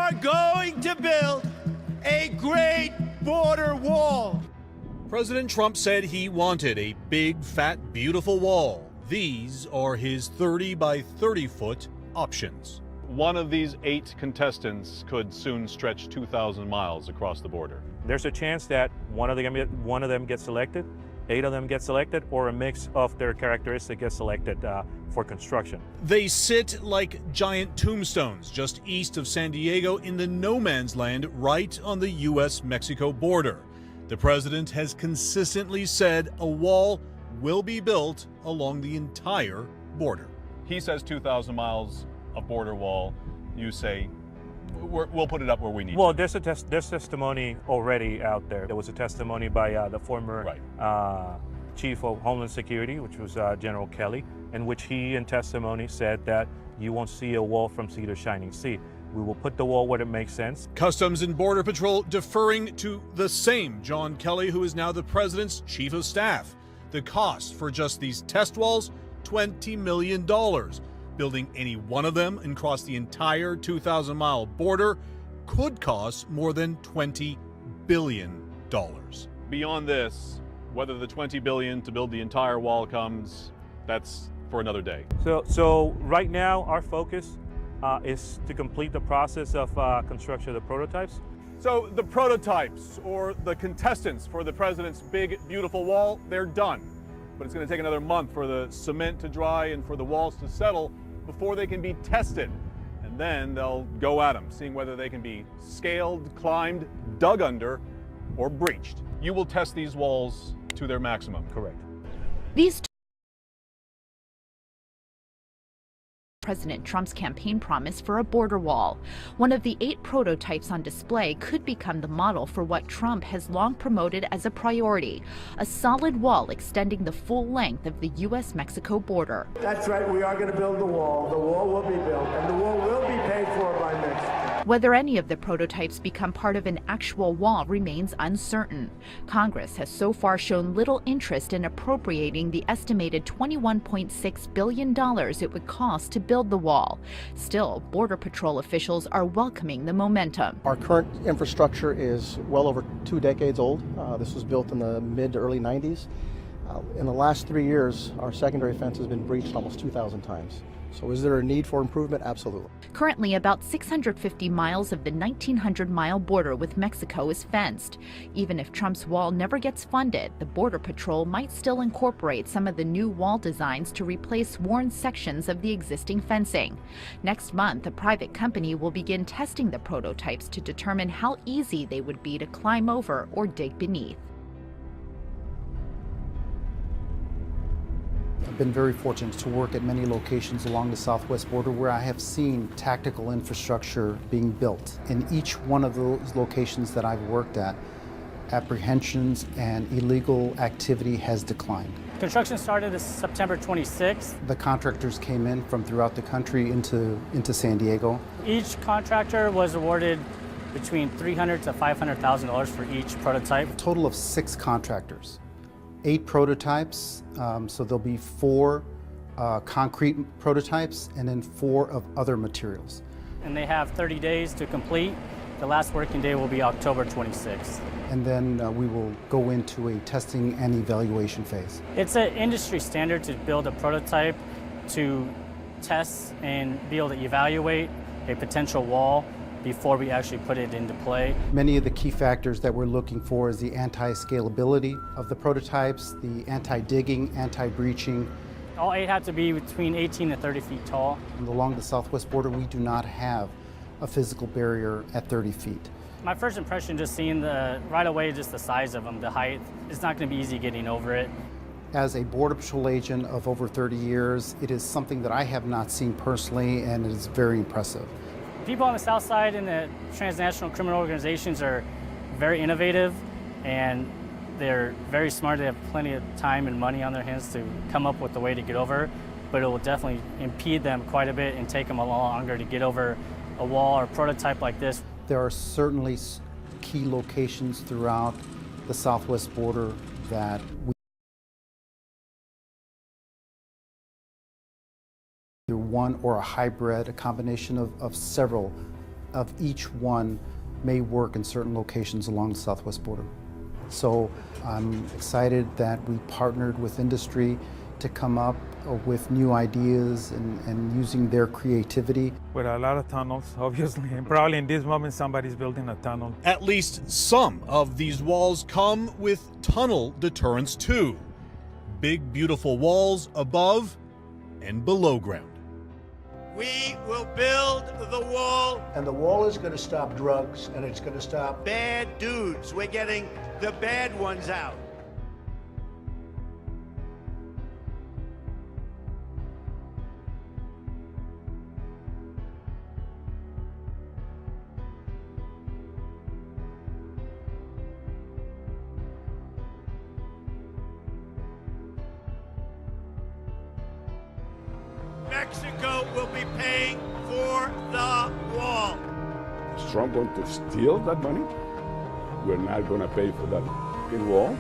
are going to build a great border wall. President Trump said he wanted a big, fat, beautiful wall. These are his 30 by 30 foot options. One of these 8 contestants could soon stretch 2,000 miles across the border. There's a chance that one of them gets selected, 8 of them get selected, or a mix of their characteristics gets selected for construction. They sit like giant tombstones just east of San Diego in the no man's land right on the U.S.-Mexico border. The president has consistently said a wall will be built along the entire border. He says 2,000 miles of border wall. You say we'll put it up where we need Well, to. there's testimony already out there. There was a testimony by the former chief of Homeland Security, which was General Kelly, in which he in testimony said that you won't see a wall from sea to shining sea. We will put the wall where it makes sense. Customs and Border Patrol deferring to the same John Kelly, who is now the president's chief of staff. The cost for just these test walls, $20 million. Building any one of them and across the entire 2,000-mile border could cost more than $20 billion. Beyond this, whether the $20 billion to build the entire wall comes, that's for another day. So right now, our focus is to complete the process of construction of the prototypes. So the prototypes, or the contestants for the president's big, beautiful wall, they're done. But it's going to take another month for the cement to dry and for the walls to settle before they can be tested. And then they'll go at them, seeing whether they can be scaled, climbed, dug under, or breached. You will test these walls to their maximum. Correct. These President Trump's campaign promise for a border wall. One of the 8 prototypes on display could become the model for what Trump has long promoted as a priority, a solid wall extending the full length of the U.S.-Mexico border. That's right, we are going to build the wall. The wall will be built, and the wall will be paid for by Mexico. Whether any of the prototypes become part of an actual wall remains uncertain. Congress has so far shown little interest in appropriating the estimated $21.6 billion it would cost to build the wall. Still, Border Patrol officials are welcoming the momentum. Our current infrastructure is well over 2 decades old. This was built in the mid to early 90s. In the last 3 years, our secondary fence has been breached almost 2,000 times. So is there a need for improvement? Absolutely. Currently, about 650 miles of the 1,900-mile border with Mexico is fenced. Even if Trump's wall never gets funded, the Border Patrol might still incorporate some of the new wall designs to replace worn sections of the existing fencing. Next month, a private company will begin testing the prototypes to determine how easy they would be to climb over or dig beneath. I've been very fortunate to work at many locations along the southwest border where I have seen tactical infrastructure being built. In each one of those locations that I've worked at, apprehensions and illegal activity has declined. Construction started this September 26th. The contractors came in from throughout the country into San Diego. Each contractor was awarded between $300,000 to $500,000 for each prototype. A total of 6 contractors. 8 prototypes, so there'll be 4 concrete prototypes and then 4 of other materials. And they have 30 days to complete. The last working day will be October 26th. And then we will go into a testing and evaluation phase. It's an industry standard to build a prototype to test and be able to evaluate a potential wall before we actually put it into play. Many of the key factors that we're looking for is the anti-scalability of the prototypes, the anti-digging, anti-breaching. All 8 have to be between 18 and 30 feet tall. Along the southwest border, we do not have a physical barrier at 30 feet. My first impression, just seeing right away, just the size of them, the height, it's not going to be easy getting over it. As a Border Patrol agent of over 30 years, it is something that I have not seen personally, and it is very impressive. People on the south side and the transnational criminal organizations are very innovative, and they're very smart. They have plenty of time and money on their hands to come up with a way to get over, but it will definitely impede them quite a bit and take them a lot longer to get over a wall or prototype like this. There are certainly key locations throughout the southwest border that either one or a hybrid, a combination of several of each one may work in certain locations along the southwest border. So I'm excited that we partnered with industry to come up with new ideas and using their creativity. With a lot of tunnels, obviously, and probably in this moment somebody's building a tunnel. At least some of these walls come with tunnel deterrence too. Big, beautiful walls above and below ground. We will build the wall. And the wall is going to stop drugs, and it's going to stop Bad dudes. We're getting the bad ones out. Mexico will be paying for the wall. Is Trump going to steal that money? We're not going to pay for that big wall.